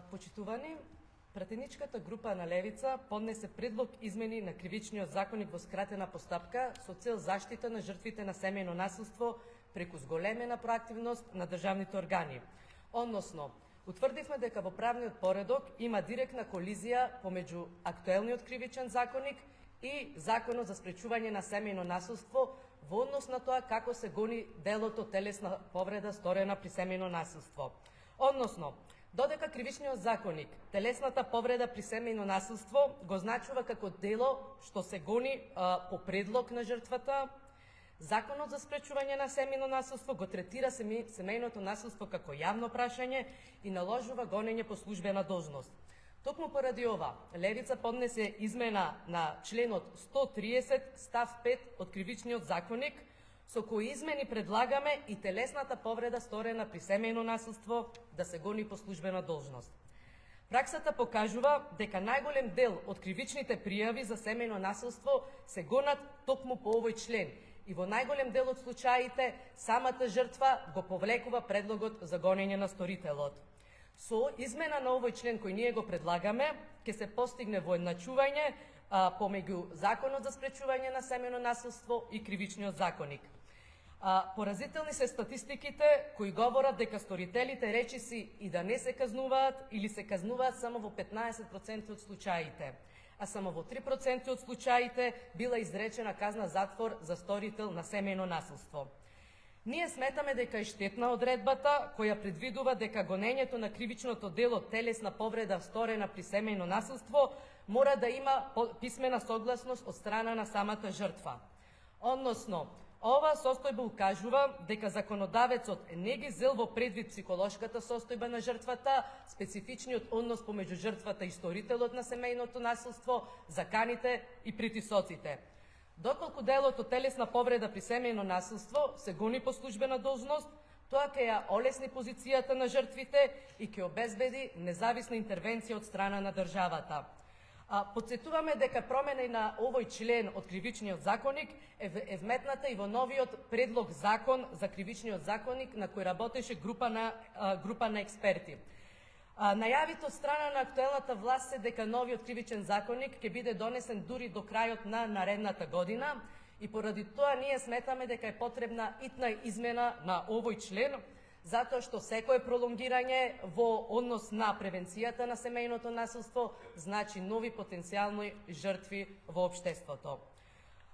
Почитувани, пратеничката група на Левица поднесе предлог измени на Кривичниот законник во скратена постапка со цел заштита на жртвите на семејно насилство преку зголемена проактивност на државните органи. Односно, утврдивме дека во правниот поредок има директна колизија помеѓу актуелниот Кривичен законник и Законот за спречување на семејно насилство во однос на тоа како се гони делото телесна повреда сторена при семејно насилство. Односно, додека Кривичниот законник телесната повреда при семејно насилство го значува како дело што се гони по предлог на жртвата, Законот за спречување на семејно насилство го третира семејното насилство како јавно прашање и наложува гонење по службена должност. Токму поради ова, Левица поднесе измена на членот 130 став 5 од Кривичниот законник, со кои измени предлагаме и телесната повреда сторена при семејно насилство да се гони по службена должност. Праксата покажува дека најголем дел од кривичните пријави за семејно насилство се гонат токму по овој член и во најголем дел од случаите самата жртва го повлекува предлогот за гонење на сторителот. Со измена на овој член кој ние го предлагаме, ќе се постигне воедначување помеѓу Законот за спречување на семејно насилство и Кривичниот законник. Поразителни се статистиките кои говорат дека сторителите речиси и да не се казнуваат или се казнуваат само во 15% од случаите, а само во 3% од случаите била изречена казна затвор за сторител на семејно насилство. Ние сметаме дека е штетна одредбата која предвидува дека гонењето на кривичното дело телесна повреда сторена при семејно насилство мора да има писмена согласност од страна на самата жртва. Односно, ова состојба укажува дека законодавецот не ги зел во предвид психолошката состојба на жртвата, специфичниот однос помеѓу жртвата и сторителот на семејното насилство, заканите и притисоците. Доколку делото телесна повреда при семејно насилство се гони по службена должност, тоа ќе ја олесни позицијата на жртвите и ќе обезбеди независна интервенција од страна на државата. Подсетуваме дека промена на овој член од Кривичниот законник е вметната и во новиот предлог закон за Кривичниот законник на кој работеше група на експерти. Најавите од страна на актуелната власт се дека новиот Кривичен законник ќе биде донесен дури до крајот на наредната година и поради тоа ние сметаме дека е потребна итна измена на овој член, затоа што секое пролонгирање во однос на превенцијата на семејното насилство значи нови потенцијални жртви во општеството.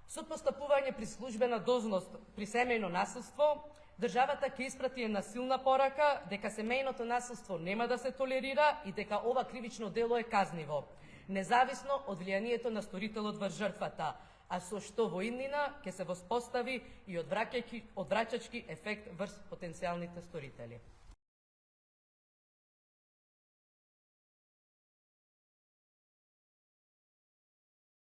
Со постапување при службена должност при семејно насилство, државата ќе испрати една силна порака дека семејното насилство нема да се толерира и дека ова кривично дело е казниво, независно од влијанието на сторителот врз жртвата, а со што во иднина ќе се воспостави и одвраќачки ефект врз потенцијалните сторители.